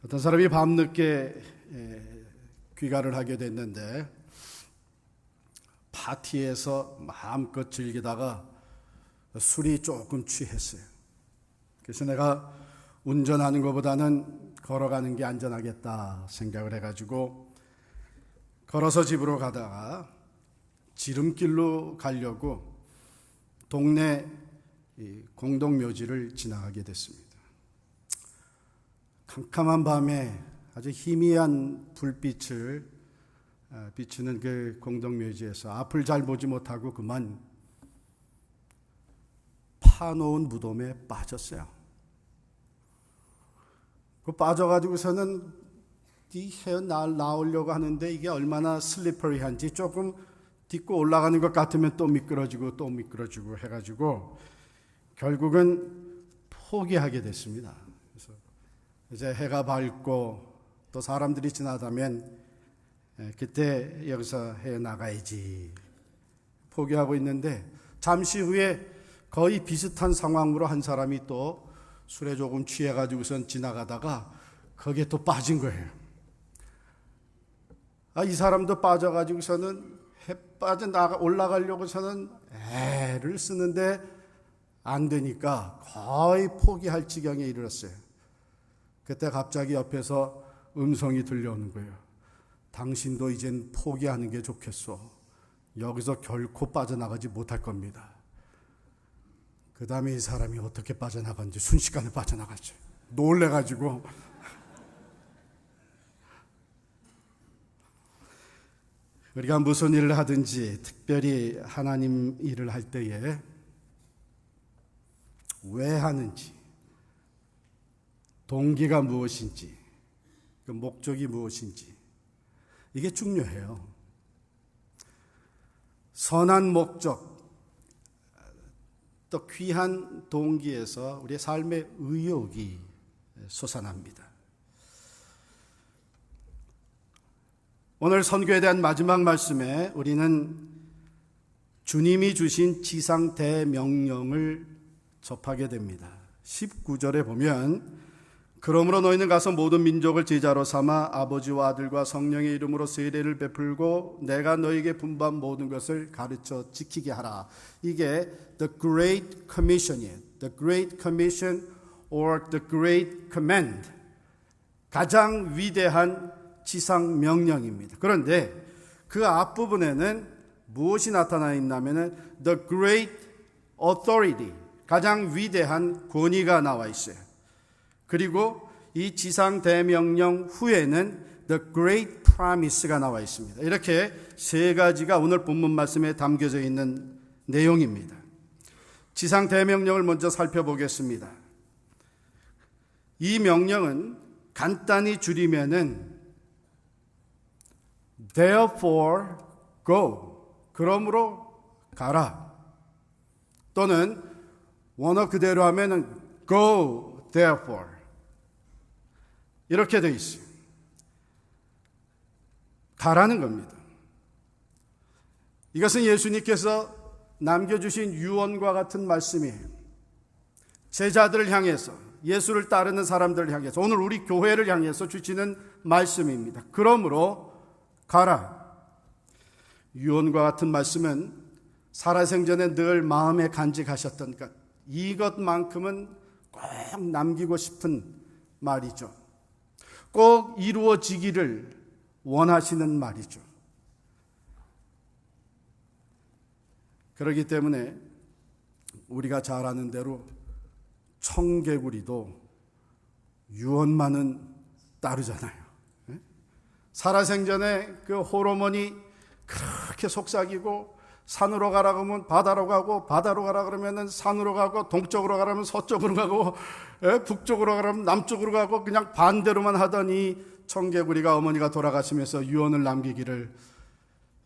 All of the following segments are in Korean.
어떤 사람이 밤늦게 귀가를 하게 됐는데 파티에서 마음껏 즐기다가 술이 조금 취했어요. 그래서 내가 운전하는 것보다는 걸어가는 게 안전하겠다 생각을 해가지고 걸어서 집으로 가다가 지름길로 가려고 동네 공동묘지를 지나가게 됐습니다. 캄캄한 밤에 아주 희미한 불빛을 비추는 그 공동묘지에서 앞을 잘 보지 못하고 그만 파놓은 무덤에 빠졌어요. 그 빠져가지고서는 이 헤어 나오려고 하는데 이게 얼마나 슬리퍼리한지 조금 딛고 올라가는 것 같으면 또 미끄러지고 또 미끄러지고 해가지고 결국은 포기하게 됐습니다. 그래서 이제 해가 밝고 또 사람들이 지나다면 그때 여기서 헤어나가야지 포기하고 있는데 잠시 후에 거의 비슷한 상황으로 한 사람이 또 술에 조금 취해가지고선 지나가다가 거기에 또 빠진 거예요. 이 사람도 빠져가지고서는 해 빠져 올라가려고서는 애를 쓰는데 안 되니까 거의 포기할 지경에 이르렀어요. 그때 갑자기 옆에서 음성이 들려오는 거예요. 당신도 이젠 포기하는 게 좋겠소. 여기서 결코 빠져나가지 못할 겁니다. 그 다음에 이 사람이 어떻게 빠져나갔는지 순식간에 빠져나갔죠. 놀래가지고. 우리가 무슨 일을 하든지 특별히 하나님 일을 할 때에 왜 하는지, 동기가 무엇인지, 그 목적이 무엇인지 이게 중요해요. 선한 목적, 또 귀한 동기에서 우리의 삶의 의욕이 솟아납니다. 오늘 선교에 대한 마지막 말씀에 우리는 주님이 주신 지상 대명령을 접하게 됩니다. 19절에 보면 그러므로 너희는 가서 모든 민족을 제자로 삼아 아버지와 아들과 성령의 이름으로 세례를 베풀고 내가 너희에게 분부한 모든 것을 가르쳐 지키게 하라. 이게 The Great Commission이에요. The Great Commission or The Great Command. 가장 위대한 지상 명령입니다. 그런데 그 앞부분에는 무엇이 나타나 있냐면은 The Great Authority. 가장 위대한 권위가 나와 있어요. 그리고 이 지상 대명령 후에는 The Great Promise가 나와 있습니다. 이렇게 세 가지가 오늘 본문 말씀에 담겨져 있는 내용입니다. 지상 대명령을 먼저 살펴보겠습니다. 이 명령은 간단히 줄이면은 Therefore go. 그러므로 가라. 또는 원어 그대로 하면은 Go therefore. 이렇게 되어 있어요. 가라는 겁니다. 이것은 예수님께서 남겨주신 유언과 같은 말씀이에요. 제자들을 향해서, 예수를 따르는 사람들을 향해서, 오늘 우리 교회를 향해서 주시는 말씀입니다. 그러므로 가라. 유언과 같은 말씀은 살아생전에 늘 마음에 간직하셨던 것, 이것만큼은 꼭 남기고 싶은 말이죠. 꼭 이루어지기를 원하시는 말이죠. 그렇기 때문에 우리가 잘 아는 대로 청개구리도 유언만은 따르잖아요. 살아생전에 그 호르몬이 그렇게 속삭이고 산으로 가라 그러면 바다로 가고 바다로 가라 그러면 산으로 가고 동쪽으로 가라면 서쪽으로 가고 북쪽으로 가라면 남쪽으로 가고 그냥 반대로만 하더니 청개구리가 어머니가 돌아가시면서 유언을 남기기를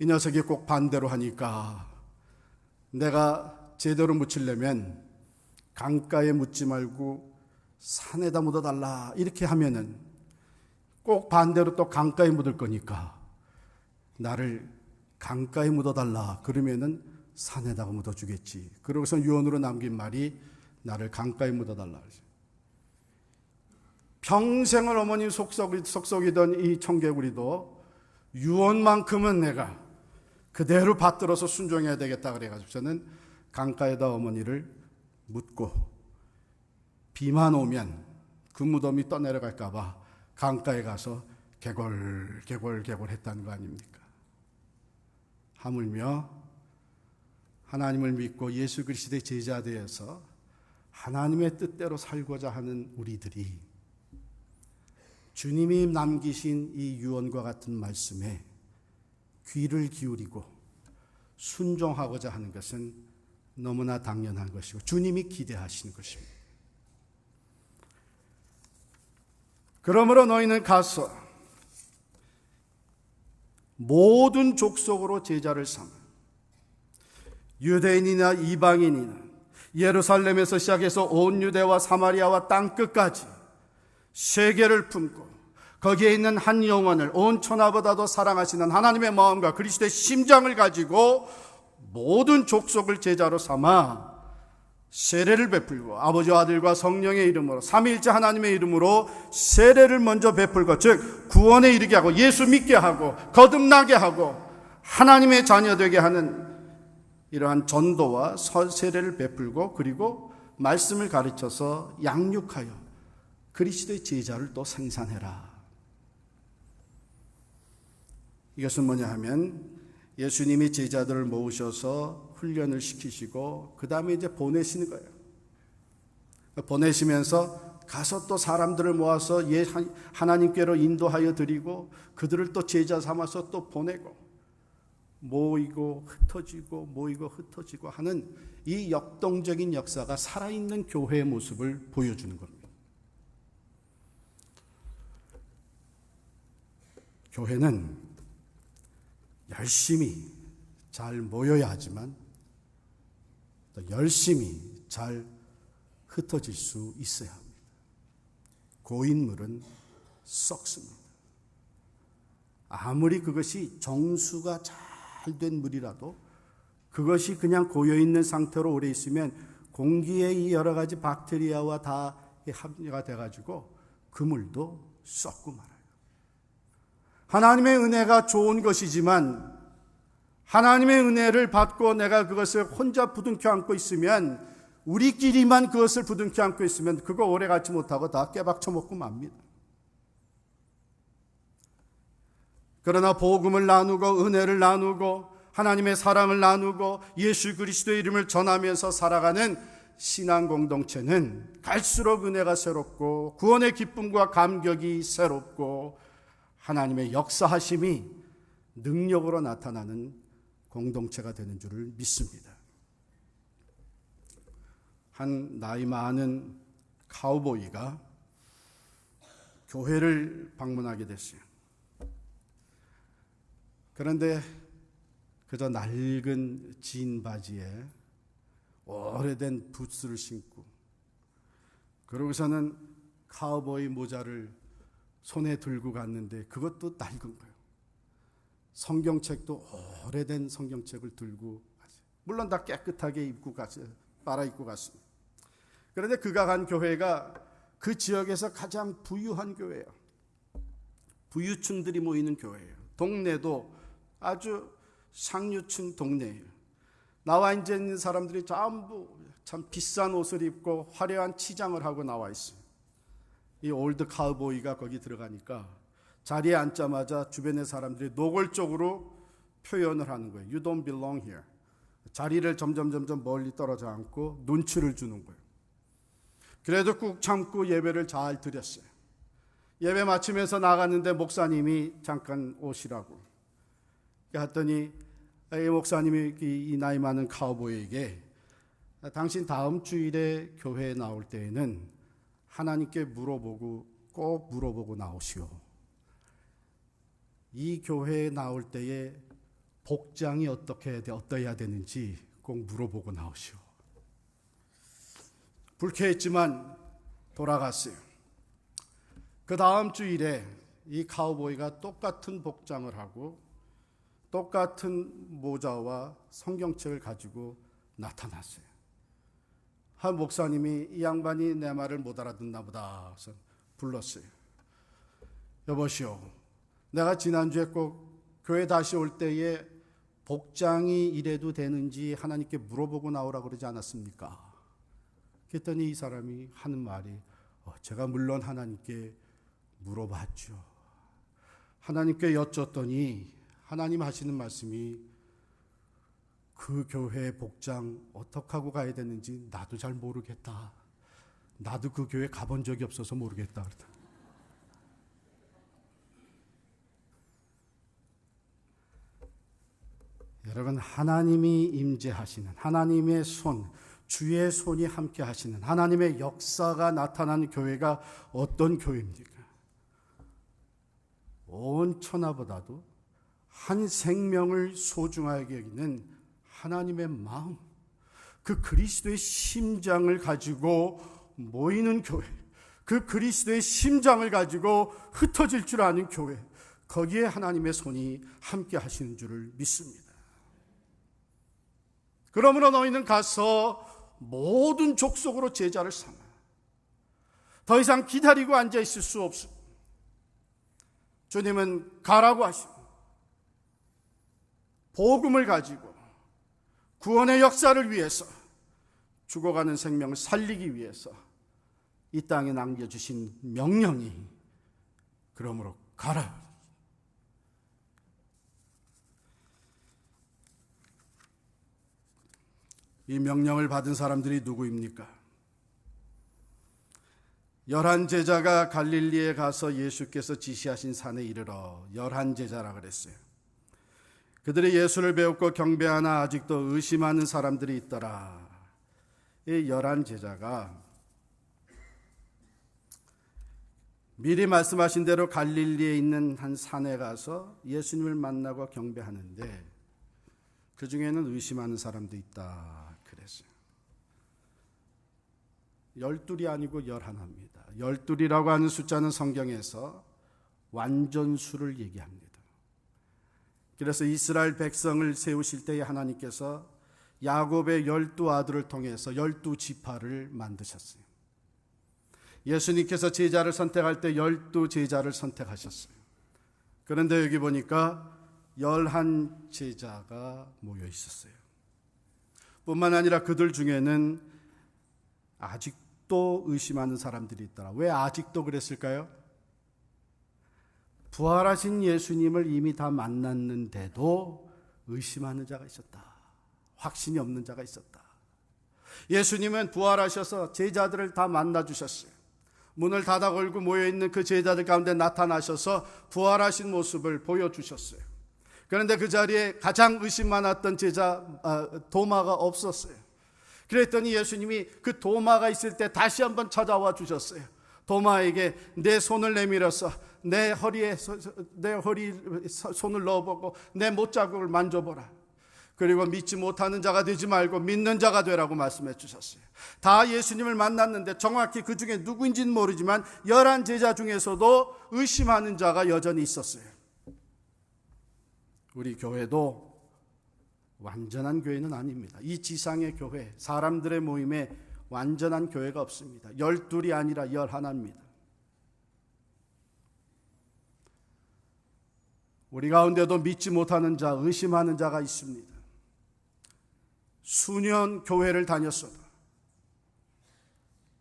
이 녀석이 꼭 반대로 하니까 내가 제대로 묻히려면 강가에 묻지 말고 산에다 묻어달라 이렇게 하면은 꼭 반대로 또 강가에 묻을 거니까 나를 강가에 묻어달라 그러면은 산에다가 묻어주겠지. 그러고서 유언으로 남긴 말이 나를 강가에 묻어달라. 평생을 어머니 속썩이던 이 청개구리도 유언만큼은 내가 그대로 받들어서 순종해야 되겠다 그래가지고 저는 강가에다 어머니를 묻고 비만 오면 그 무덤이 떠내려갈까봐 강가에 가서 개골 했다는 거 아닙니까? 하물며 하나님을 믿고 예수 그리스도의 제자 되어서 하나님의 뜻대로 살고자 하는 우리들이 주님이 남기신 이 유언과 같은 말씀에 귀를 기울이고 순종하고자 하는 것은 너무나 당연한 것이고 주님이 기대하시는 것입니다. 그러므로 너희는 가서 모든 족속으로 제자를 삼아 유대인이나 이방인이나 예루살렘에서 시작해서 온 유대와 사마리아와 땅끝까지 세계를 품고 거기에 있는 한 영혼을 온 천하보다도 사랑하시는 하나님의 마음과 그리스도의 심장을 가지고 모든 족속을 제자로 삼아 세례를 베풀고 아버지와 아들과 성령의 이름으로 삼위일체 하나님의 이름으로 세례를 먼저 베풀고 즉 구원에 이르게 하고 예수 믿게 하고 거듭나게 하고 하나님의 자녀 되게 하는 이러한 전도와 세례를 베풀고 그리고 말씀을 가르쳐서 양육하여 그리스도의 제자를 또 생산해라. 이것은 뭐냐 하면 예수님이 제자들을 모으셔서 훈련을 시키시고 그 다음에 이제 보내시는 거예요. 보내시면서 가서 또 사람들을 모아서 하나님께로 인도하여 드리고 그들을 또 제자 삼아서 또 보내고 모이고 흩어지고 하는 이 역동적인 역사가 살아있는 교회의 모습을 보여주는 겁니다. 교회는 열심히 잘 모여야 하지만 또 열심히 잘 흩어질 수 있어야 합니다. 고인물은 썩습니다. 아무리 그것이 정수가 잘 된 물이라도 그것이 그냥 고여있는 상태로 오래 있으면 공기에 이 여러 가지 박테리아와 다 합류가 돼가지고 그 물도 썩고 말아요. 하나님의 은혜가 좋은 것이지만 하나님의 은혜를 받고 내가 그것을 혼자 부둥켜 안고 있으면 우리끼리만 그것을 부둥켜 안고 있으면 그거 오래 갖지 못하고 다 깨박쳐 먹고 맙니다. 그러나 복음을 나누고 은혜를 나누고 하나님의 사랑을 나누고 예수 그리스도의 이름을 전하면서 살아가는 신앙 공동체는 갈수록 은혜가 새롭고 구원의 기쁨과 감격이 새롭고 하나님의 역사하심이 능력으로 나타나는 공동체가 되는 줄을 믿습니다. 한 나이 많은 카우보이가 교회를 방문하게 됐어요. 그런데 그저 낡은 진 바지에 오래된 부츠를 신고 그러고서는 카우보이 모자를 손에 들고 갔는데 그것도 낡은 거예요. 성경책도 오래된 성경책을 들고 갔어요. 물론 다 깨끗하게 입고 갔어요. 빨아입고 갔습니다. 그런데 그가 간 교회가 그 지역에서 가장 부유한 교회예요. 부유층들이 모이는 교회예요. 동네도 아주 상류층 동네예요. 나와 앉아 있는 사람들이 전부 참 비싼 옷을 입고 화려한 치장을 하고 나와 있어요. 이 올드 카우보이가 거기 들어가니까 자리에 앉자마자 주변의 사람들이 노골적으로 표현을 하는 거예요. You don't belong here. 자리를 점점 멀리 떨어져 앉고 눈치를 주는 거예요. 그래도 꾹 참고 예배를 잘 드렸어요. 예배 마치면서 나갔는데 목사님이 잠깐 오시라고 했더니 이 목사님이 이 나이 많은 카우보이에게 당신 다음 주일에 교회에 나올 때에는 하나님께 꼭 물어보고 나오시오. 이 교회에 나올 때에 복장이 어떠해야 되는지 꼭 물어보고 나오시오. 불쾌했지만 돌아갔어요. 그 다음 주일에 이 카우보이가 똑같은 복장을 하고 똑같은 모자와 성경책을 가지고 나타났어요. 한 목사님이 이 양반이 내 말을 못 알아듣나 보다. 그래서 불렀어요. 여보시오, 내가 지난주에 꼭 교회 다시 올 때에 복장이 이래도 되는지 하나님께 물어보고 나오라고 그러지 않았습니까? 그랬더니 이 사람이 하는 말이 제가 물론 하나님께 물어봤죠. 하나님께 여쭸더니 하나님 하시는 말씀이 그 교회 복장 어떻게 하고 가야 되는지 나도 잘 모르겠다. 나도 그 교회 가본 적이 없어서 모르겠다. 그러다. 여러분, 하나님이 임재하시는 하나님의 손, 주의 손이 함께 하시는 하나님의 역사가 나타나는 교회가 어떤 교회입니까? 온 천하보다도 한 생명을 소중하게 여기는 하나님의 마음, 그 그리스도의 심장을 가지고 모이는 교회, 그 그리스도의 심장을 가지고 흩어질 줄 아는 교회, 거기에 하나님의 손이 함께 하시는 줄을 믿습니다. 그러므로 너희는 가서 모든 족속으로 제자를 삼아. 더 이상 기다리고 앉아 있을 수 없습니다. 주님은 가라고 하시고 복음을 가지고 구원의 역사를 위해서 죽어가는 생명을 살리기 위해서 이 땅에 남겨주신 명령이 그러므로 가라. 이 명령을 받은 사람들이 누구입니까? 11 제자가 갈릴리에 가서 예수께서 지시하신 산에 이르러 11 제자라 그랬어요. 그들이 예수를 배웠고 경배하나 아직도 의심하는 사람들이 있더라. 이 11 제자가 미리 말씀하신 대로 갈릴리에 있는 한 산에 가서 예수님을 만나고 경배하는데 그 중에는 의심하는 사람도 있다 그랬어요. 12이 아니고 11입니다. 12이라고 하는 숫자는 성경에서 완전수를 얘기합니다. 그래서 이스라엘 백성을 세우실 때에 하나님께서 야곱의 12 아들을 통해서 12지파를 만드셨어요. 예수님께서 제자를 선택할 때 12 제자를 선택하셨어요. 그런데 여기 보니까 11 제자가 모여 있었어요. 뿐만 아니라 그들 중에는 아직도 의심하는 사람들이 있더라. 왜 아직도 그랬을까요? 부활하신 예수님을 이미 다 만났는데도 의심하는 자가 있었다. 확신이 없는 자가 있었다. 예수님은 부활하셔서 제자들을 다 만나주셨어요. 문을 닫아 걸고 모여있는 그 제자들 가운데 나타나셔서 부활하신 모습을 보여주셨어요. 그런데 그 자리에 가장 의심 많았던 제자 도마가 없었어요. 그랬더니 예수님이 그 도마가 있을 때 다시 한번 찾아와 주셨어요. 도마에게 내 손을 내밀어서 내 허리에 손을 넣어보고 내 못자국을 만져보라. 그리고 믿지 못하는 자가 되지 말고 믿는 자가 되라고 말씀해 주셨어요. 다 예수님을 만났는데 정확히 그 중에 누구인지는 모르지만 11 제자 중에서도 의심하는 자가 여전히 있었어요. 우리 교회도 완전한 교회는 아닙니다. 이 지상의 교회, 사람들의 모임에 완전한 교회가 없습니다. 12이 아니라 11입니다. 우리 가운데도 믿지 못하는 자, 의심하는 자가 있습니다. 수년 교회를 다녔어도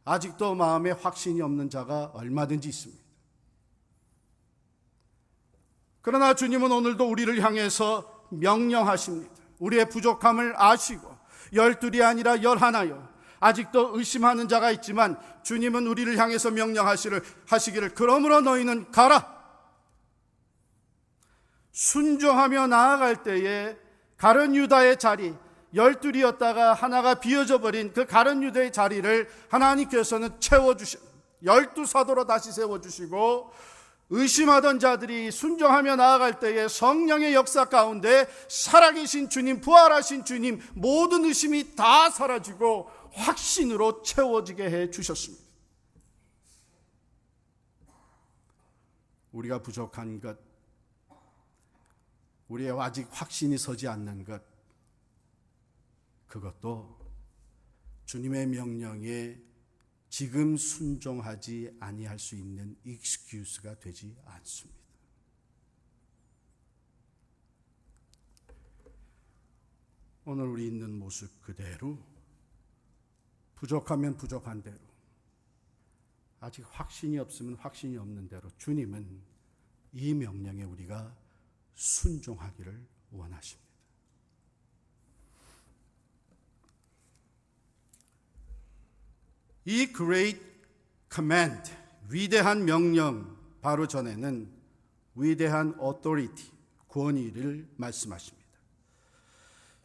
아직도 마음에 확신이 없는 자가 얼마든지 있습니다. 그러나 주님은 오늘도 우리를 향해서 명령하십니다. 우리의 부족함을 아시고 12이 아니라 11요. 아직도 의심하는 자가 있지만 주님은 우리를 향해서 명령하시기를 그러므로 너희는 가라. 순종하며 나아갈 때에 가룟 유다의 자리 12이었다가 하나가 비어져 버린 그 가룟 유다의 자리를 하나님께서는 채워주신 12 사도로 다시 세워주시고 의심하던 자들이 순종하며 나아갈 때에 성령의 역사 가운데 살아계신 주님, 부활하신 주님, 모든 의심이 다 사라지고 확신으로 채워지게 해 주셨습니다. 우리가 부족한 것, 우리의 아직 확신이 서지 않는 것, 그것도 주님의 명령에 지금 순종하지 아니할 수 있는 익스큐스가 되지 않습니다. 오늘 우리 있는 모습 그대로, 부족하면 부족한 대로, 아직 확신이 없으면 확신이 없는 대로 주님은 이 명령에 우리가 순종하기를 원하십니다. 이 Great Command, 위대한 명령 바로 전에는 위대한 Authority, 권위를 말씀하십니다.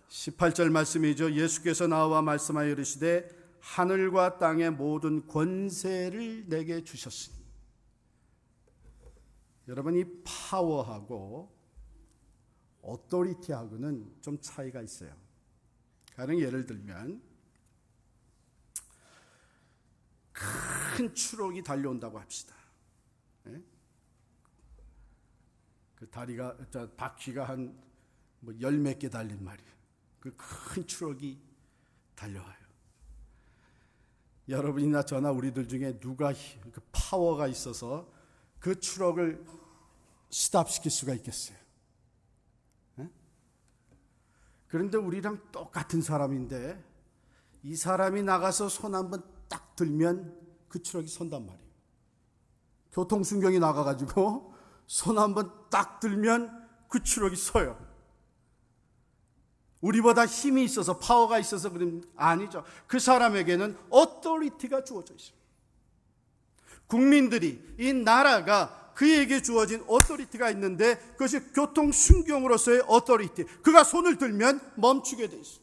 18절 말씀이죠. 예수께서 나와 말씀하여 이르시되 하늘과 땅의 모든 권세를 내게 주셨으니. 여러분, 이 파워하고 어토리티하고는 좀 차이가 있어요. 가령 예를 들면 큰 추록이 달려온다고 합시다. 그 다리가, 바퀴가 한 열 몇 개 달린 말이에요. 그 큰 추록이 달려와요. 여러분이나 저나 우리들 중에 누가 그 파워가 있어서 그 추록을 스탑시킬 수가 있겠어요? 그런데 우리랑 똑같은 사람인데 이 사람이 나가서 손 한번 딱 들면 그 추록이 선단 말이에요. 교통순경이 나가가지고 손 한번 딱 들면 그 추록이 서요. 우리보다 힘이 있어서, 파워가 있어서 그러면 아니죠. 그 사람에게는 어토리티가 주어져 있어요. 국민들이, 이 나라가 그에게 주어진 어토리티가 있는데 그것이 교통순경으로서의 어토리티. 그가 손을 들면 멈추게 돼 있어요.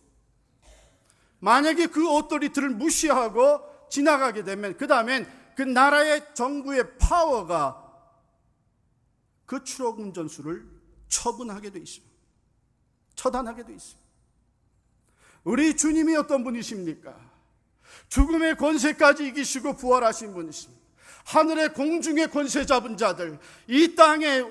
만약에 그 어토리티를 무시하고 지나가게 되면 그 다음엔 그 나라의 정부의 파워가 그 추록 운전수를 처분하게 돼 있어요. 처단하게 돼 있어요. 우리 주님이 어떤 분이십니까? 죽음의 권세까지 이기시고 부활하신 분이십니다. 하늘의 공중의 권세 잡은 자들, 이 땅의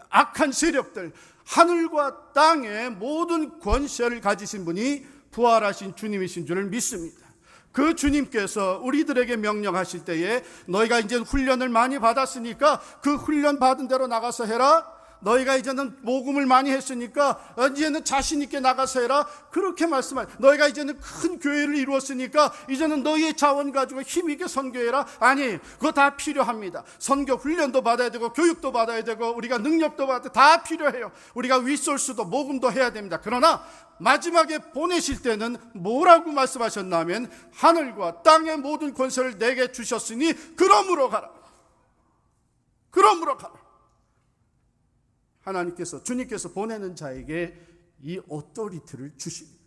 악한 세력들, 하늘과 땅의 모든 권세를 가지신 분이 부활하신 주님이신 줄을 믿습니다. 그 주님께서 우리들에게 명령하실 때에 너희가 이제 훈련을 많이 받았으니까 그 훈련 받은 대로 나가서 해라. 너희가 이제는 모금을 많이 했으니까 이제는 자신 있게 나가서 해라. 그렇게 말씀하세요. 너희가 이제는 큰 교회를 이루었으니까 이제는 너희의 자원 가지고 힘있게 선교해라. 아니, 그거 다 필요합니다. 선교 훈련도 받아야 되고 교육도 받아야 되고 우리가 능력도 받아야 되고 다 필요해요. 우리가 리소스도 모금도 해야 됩니다. 그러나 마지막에 보내실 때는 뭐라고 말씀하셨냐면 하늘과 땅의 모든 권세를 내게 주셨으니 그러므로 가라. 그러므로 가라. 하나님께서, 주님께서 보내는 자에게 이 오토리티를 주십니다.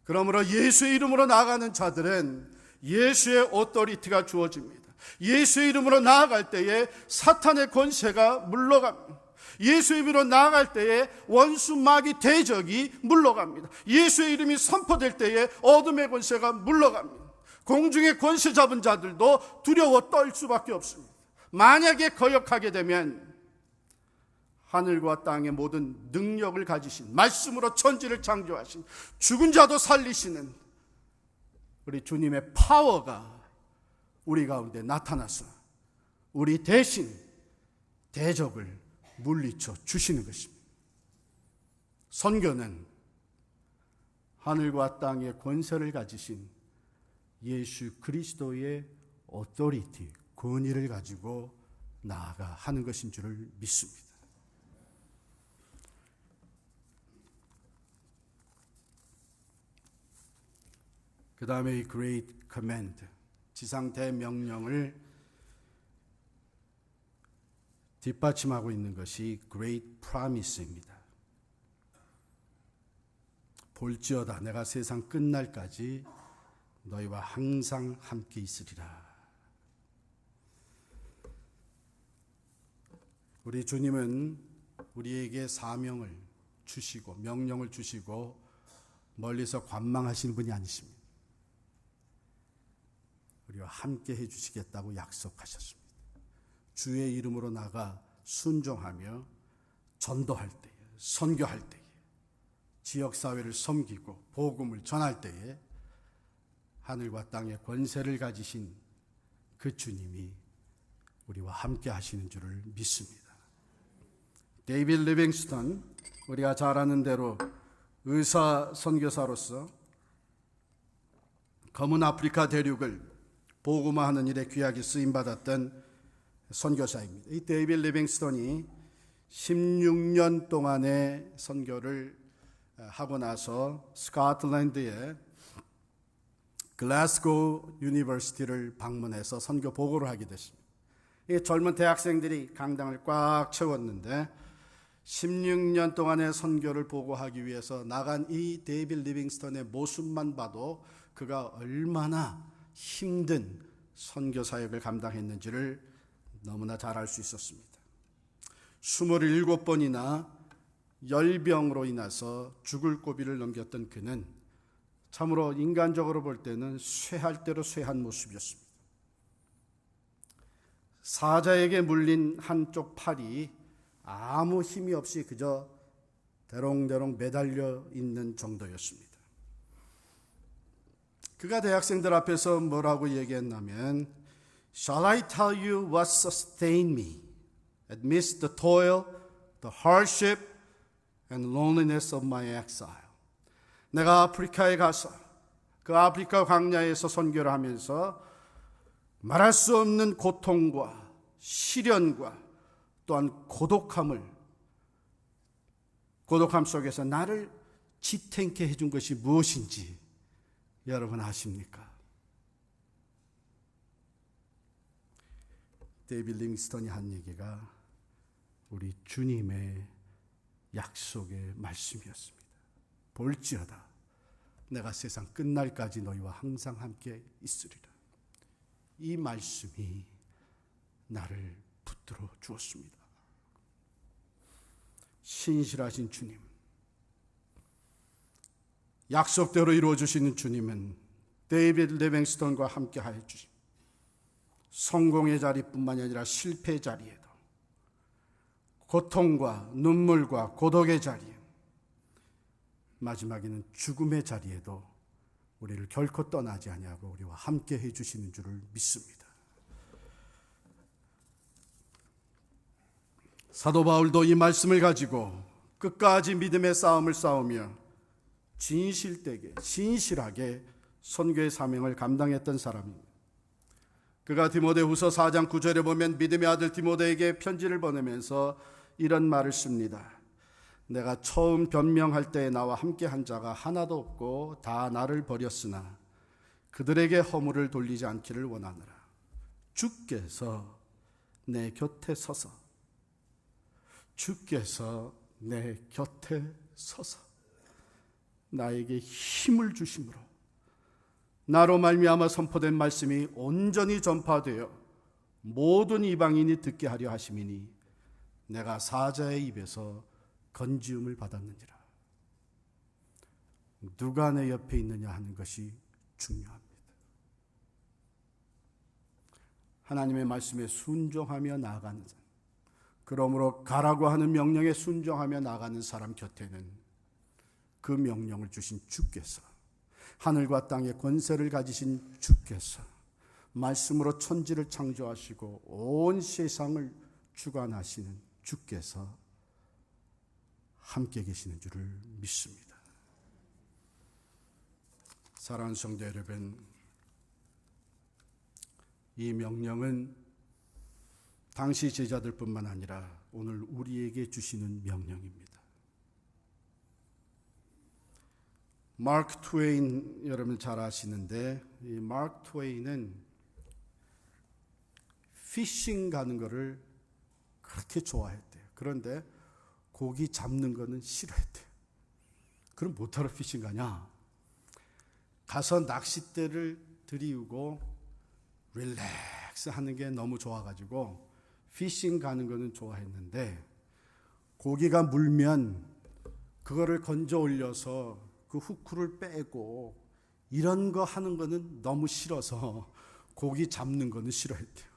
그러므로 예수의 이름으로 나아가는 자들은 예수의 오토리티가 주어집니다. 예수의 이름으로 나아갈 때에 사탄의 권세가 물러갑니다. 예수의 이름으로 나아갈 때에 원수 마귀 대적이 물러갑니다. 예수의 이름이 선포될 때에 어둠의 권세가 물러갑니다. 공중의 권세 잡은 자들도 두려워 떨 수밖에 없습니다. 만약에 거역하게 되면 하늘과 땅의 모든 능력을 가지신, 말씀으로 천지를 창조하신, 죽은 자도 살리시는 우리 주님의 파워가 우리 가운데 나타나서 우리 대신 대적을 물리쳐 주시는 것입니다. 선교는 하늘과 땅의 권세를 가지신 예수 그리스도의 오토리티, 권위를 가지고 나아가 하는 것인 줄을 믿습니다. 그 다음에 이 Great Command, 지상 대명령을 뒷받침하고 있는 것이 Great Promise입니다. 볼지어다 내가 세상 끝날까지 너희와 항상 함께 있으리라. 우리 주님은 우리에게 사명을 주시고 명령을 주시고 멀리서 관망하시는 분이 아니십니다. 우리와 함께 해주시겠다고 약속하셨습니다. 주의 이름으로 나가 순종하며 전도할 때에, 선교할 때에, 지역사회를 섬기고 복음을 전할 때에 하늘과 땅의 권세를 가지신 그 주님이 우리와 함께 하시는 줄을 믿습니다. 데이빗 리빙스턴, 우리가 잘 아는 대로 의사 선교사로서 검은 아프리카 대륙을 복음화하는 일에 귀하게 쓰임받았던 선교사입니다. 이 데이빗 리빙스턴이 16년 동안의 선교를 하고 나서 스코틀랜드의 글래스고 유니버시티를 방문해서 선교 보고를 하게 됐습니다. 이 젊은 대학생들이 강당을 꽉 채웠는데 16년 동안의 선교를 보고하기 위해서 나간 이 데이빗 리빙스턴의 모습만 봐도 그가 얼마나 힘든 선교 사역을 감당했는지를 너무나 잘 알 수 있었습니다. 27번이나 열병으로 인해서 죽을 고비를 넘겼던 그는 참으로 인간적으로 볼 때는 쇠할 대로 쇠한 모습이었습니다. 사자에게 물린 한쪽 팔이 아무 힘이 없이 그저 대롱대롱 매달려 있는 정도였습니다. 그가 대학생들 앞에서 뭐라고 얘기했냐면 Shall I tell you what sustained me amidst the toil, the hardship, and loneliness of my exile? 내가 아프리카에 가서 그 아프리카 광야에서 선교를 하면서 말할 수 없는 고통과 시련과 또한 고독함 속에서 나를 지탱케 해준 것이 무엇인지 여러분 아십니까? 데이빗 리빙스턴이 한 얘기가 우리 주님의 약속의 말씀이었습니다. 볼지어다 내가 세상 끝날까지 너희와 항상 함께 있으리라. 이 말씀이 나를 붙들어 주었습니다. 신실하신 주님, 약속대로 이루어주시는 주님은 데이빗 리빙스턴과 함께 하여 주십니다. 성공의 자리뿐만 아니라 실패의 자리에도, 고통과 눈물과 고독의 자리에, 마지막에는 죽음의 자리에도 우리를 결코 떠나지 아니하고 우리와 함께 해주시는 줄을 믿습니다. 사도 바울도 이 말씀을 가지고 끝까지 믿음의 싸움을 싸우며 진실되게 신실하게 선교의 사명을 감당했던 사람입니다. 그가 디모데후서 4장 9절에 보면 믿음의 아들 디모데에게 편지를 보내면서 이런 말을 씁니다. 내가 처음 변명할 때에 나와 함께 한 자가 하나도 없고 다 나를 버렸으나 그들에게 허물을 돌리지 않기를 원하노라. 주께서 내 곁에 서서 나에게 힘을 주심으로 나로 말미암아 선포된 말씀이 온전히 전파되어 모든 이방인이 듣게 하려 하심이니 내가 사자의 입에서 건지음을 받았느니라. 누가 내 옆에 있느냐 하는 것이 중요합니다. 하나님의 말씀에 순종하며 나아가는 사람, 그러므로 가라고 하는 명령에 순종하며 나아가는 사람 곁에는 그 명령을 주신 주께서, 하늘과 땅의 권세를 가지신 주께서, 말씀으로 천지를 창조하시고 온 세상을 주관하시는 주께서 함께 계시는 줄을 믿습니다. 사랑하는 성도 여러분, 이 명령은 당시 제자들뿐만 아니라 오늘 우리에게 주시는 명령입니다. 마크 트웨인 여러분 잘 아시는데, 이 마크 트웨인은 피싱 가는 거를 그렇게 좋아했대요. 그런데 고기 잡는 거는 싫어했대요. 그럼 뭐하러 피싱 가냐? 가서 낚싯대를 들이우고 릴렉스 하는 게 너무 좋아가지고 피싱 가는 거는 좋아했는데, 고기가 물면 그거를 건져 올려서 그 후크를 빼고 이런 거 하는 거는 너무 싫어서 고기 잡는 거는 싫어했대요.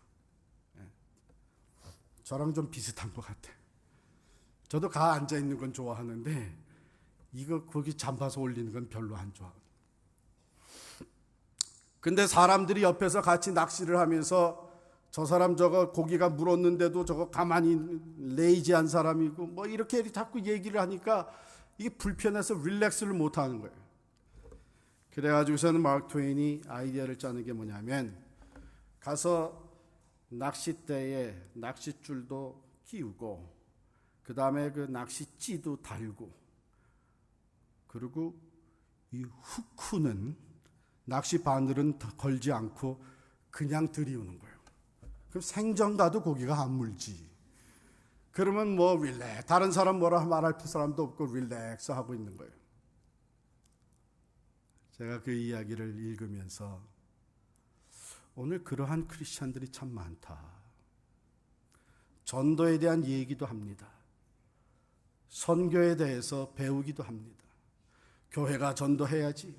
저랑 좀 비슷한 것 같아요. 저도 가 앉아있는 건 좋아하는데 이거 고기 잡아서 올리는 건 별로 안 좋아하거든요. 근데 사람들이 옆에서 같이 낚시를 하면서 저 사람 저거 고기가 물었는데도 저거 가만히 레이지한 사람이고 뭐 이렇게 자꾸 얘기를 하니까 이게 불편해서 릴렉스를 못 하는 거예요. 그래가지고서는 마크 트웨인이 아이디어를 짜는 게 뭐냐면, 가서 낚싯대에 낚싯줄도 끼우고 그 다음에 그 낚싯찌도 달고, 그리고 이 후크는 낚시 바늘은 걸지 않고 그냥 들이우는 거예요. 그럼 생전 가도 고기가 안 물지. 그러면 뭐 릴렉스, 다른 사람 뭐라 말할 사람도 없고 릴렉스 하고 있는 거예요. 제가 그 이야기를 읽으면서 오늘 그러한 크리스찬들이 참 많다. 전도에 대한 얘기도 합니다. 선교에 대해서 배우기도 합니다. 교회가 전도해야지,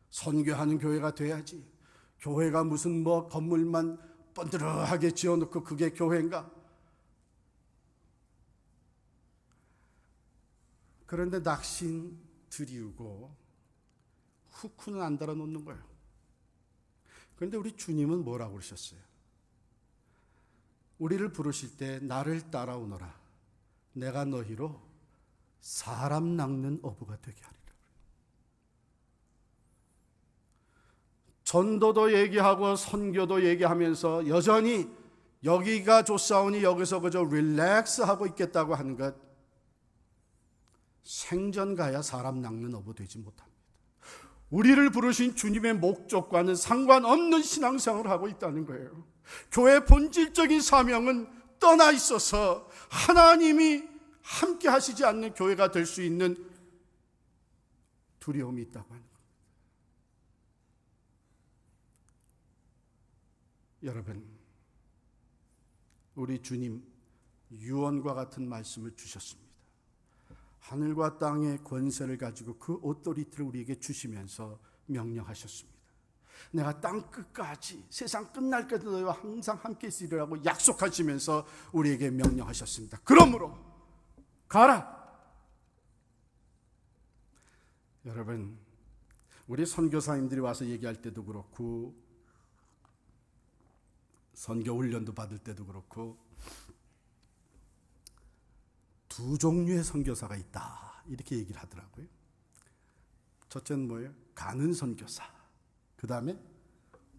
선교하는 교회가 돼야지, 교회가 무슨 뭐 건물만 번들어하게 지어놓고 그게 교회인가? 그런데 낚시는 들이우고 후크는 안 달아놓는 거예요. 그런데 우리 주님은 뭐라고 그러셨어요? 우리를 부르실 때 나를 따라오너라, 내가 너희로 사람 낚는 어부가 되게 하리라. 전도도 얘기하고 선교도 얘기하면서 여전히 여기가 좋사오니 여기서 그저 릴렉스 하고 있겠다고 하는 것, 생전 가야 사람 낚는 어부 되지 못합니다. 우리를 부르신 주님의 목적과는 상관없는 신앙생활을 하고 있다는 거예요. 교회의 본질적인 사명은 떠나 있어서 하나님이 함께 하시지 않는 교회가 될 수 있는 두려움이 있다고 하는 겁니다. 여러분, 우리 주님 유언과 같은 말씀을 주셨습니다. 하늘과 땅의 권세를 가지고 그 오토리티를 우리에게 주시면서 명령하셨습니다. 내가 땅 끝까지, 세상 끝날까지 너희와 항상 함께 있으리라고 약속하시면서 우리에게 명령하셨습니다. 그러므로 가라. 여러분, 우리 선교사님들이 와서 얘기할 때도 그렇고 선교 훈련도 받을 때도 그렇고 두 종류의 선교사가 있다, 이렇게 얘기를 하더라고요. 첫째는 뭐예요? 가는 선교사, 그 다음에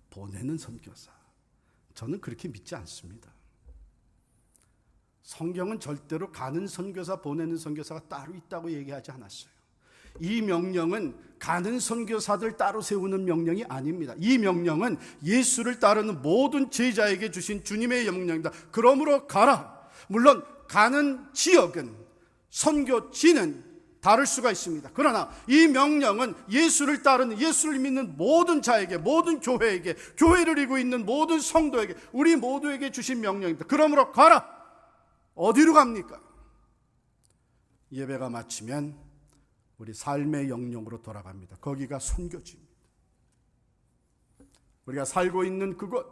보내는 선교사. 저는 그렇게 믿지 않습니다. 성경은 절대로 가는 선교사, 보내는 선교사가 따로 있다고 얘기하지 않았어요. 이 명령은 가는 선교사들 따로 세우는 명령이 아닙니다. 이 명령은 예수를 따르는 모든 제자에게 주신 주님의 명령입니다. 그러므로 가라. 물론 가는 지역은, 선교지는 다를 수가 있습니다. 그러나 이 명령은 예수를 따르는, 예수를 믿는 모든 자에게, 모든 교회에게, 교회를 이루고 있는 모든 성도에게, 우리 모두에게 주신 명령입니다. 그러므로 가라. 어디로 갑니까? 예배가 마치면 우리 삶의 영역으로 돌아갑니다. 거기가 선교지입니다. 우리가 살고 있는 그곳,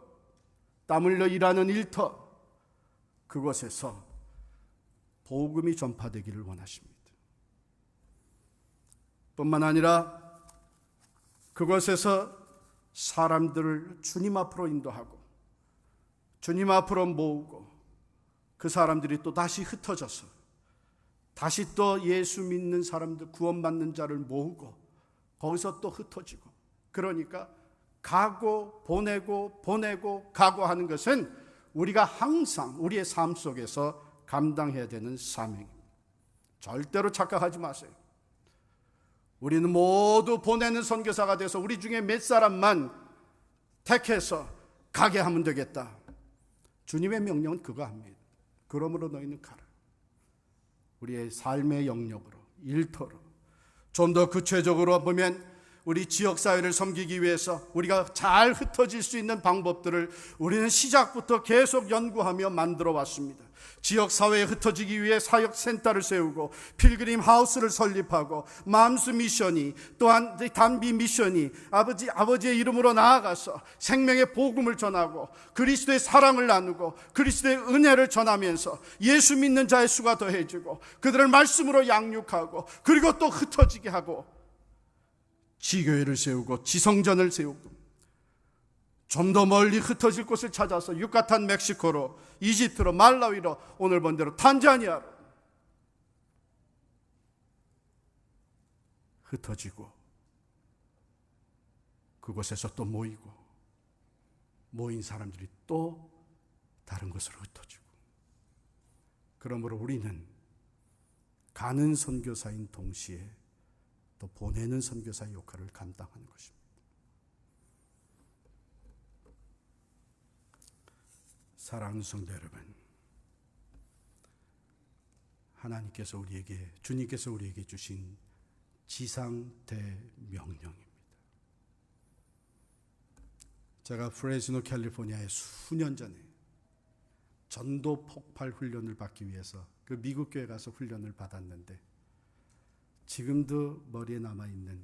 땀 흘려 일하는 일터, 그곳에서 복음이 전파되기를 원하십니다. 뿐만 아니라 그곳에서 사람들을 주님 앞으로 인도하고 주님 앞으로 모으고 그 사람들이 또 다시 흩어져서 다시 또 예수 믿는 사람들, 구원받는 자를 모으고 거기서 또 흩어지고, 그러니까 가고 보내고 보내고 가고 하는 것은 우리가 항상 우리의 삶 속에서 감당해야 되는 사명입니다. 절대로 착각하지 마세요. 우리는 모두 보내는 선교사가 돼서 우리 중에 몇 사람만 택해서 가게 하면 되겠다. 주님의 명령은 그거 합니다. 그러므로 너희는 가라. 우리의 삶의 영역으로, 일터로, 좀 더 구체적으로 보면 우리 지역사회를 섬기기 위해서 우리가 잘 흩어질 수 있는 방법들을 우리는 시작부터 계속 연구하며 만들어 왔습니다. 지역사회에 흩어지기 위해 사역센터를 세우고 필그림 하우스를 설립하고 맘스 미션이, 또한 단비 미션이 아버지의 이름으로 나아가서 생명의 복음을 전하고 그리스도의 사랑을 나누고 그리스도의 은혜를 전하면서 예수 믿는 자의 수가 더해지고 그들을 말씀으로 양육하고 그리고 또 흩어지게 하고 지교회를 세우고 지성전을 세우고 좀 더 멀리 흩어질 곳을 찾아서 유카탄 멕시코로, 이집트로, 말라위로, 오늘 본 대로 탄자니아로 흩어지고 그곳에서 또 모이고 모인 사람들이 또 다른 곳으로 흩어지고, 그러므로 우리는 가는 선교사인 동시에 또 보내는 선교사의 역할을 감당하는 것입니다. 사랑하는 성도 여러분, 하나님께서 우리에게, 주님께서 우리에게 주신 지상대명령입니다. 제가 프레스노 캘리포니아에 수년 전에 전도 폭발 훈련을 받기 위해서 그 미국 교회 가서 훈련을 받았는데, 지금도 머리에 남아있는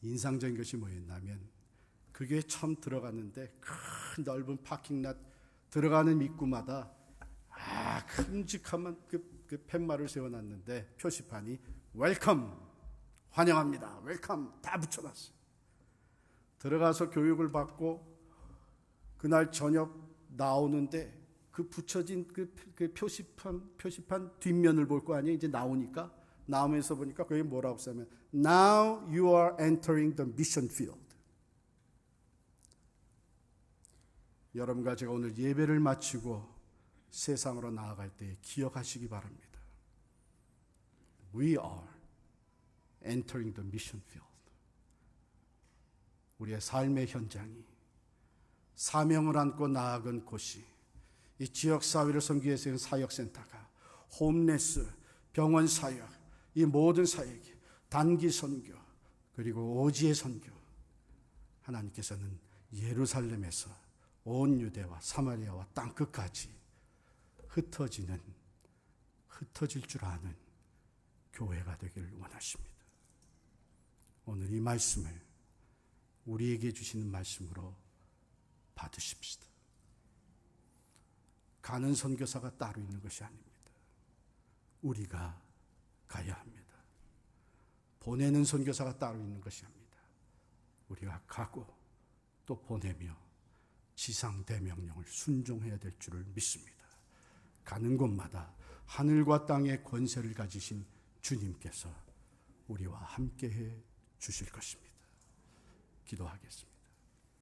인상적인 것이 뭐였냐면, 그 교회 처음 들어갔는데 큰 넓은 파킹랏 들어가는 입구마다 큼직한 그 팻말을 세워놨는데 표시판이 웰컴, 환영합니다, 웰컴 다 붙여놨어요. 들어가서 교육을 받고 그날 저녁 나오는데 그 붙여진 그 표시판 뒷면을 볼 거 아니에요. 이제 나오면서 보니까 그게 뭐라고 써면 Now you are entering the mission field. 여러분과 제가 오늘 예배를 마치고 세상으로 나아갈 때 기억하시기 바랍니다. We are entering the mission field. 우리의 삶의 현장이, 사명을 안고 나아간 곳이, 이 지역사회를 섬기기 위해서 사역센터가, 홈레스, 병원 사역, 이 모든 사역이, 단기 선교, 그리고 오지의 선교, 하나님께서는 예루살렘에서 온 유대와 사마리아와 땅끝까지 흩어질 줄 아는 교회가 되기를 원하십니다. 오늘 이 말씀을 우리에게 주시는 말씀으로 받으십시다. 가는 선교사가 따로 있는 것이 아닙니다. 우리가 가야 합니다. 보내는 선교사가 따로 있는 것이 아닙니다. 우리가 가고 또 보내며 지상대명령을 순종해야 될 줄을 믿습니다. 가는 곳마다 하늘과 땅의 권세를 가지신 주님께서 우리와 함께해 주실 것입니다. 기도하겠습니다.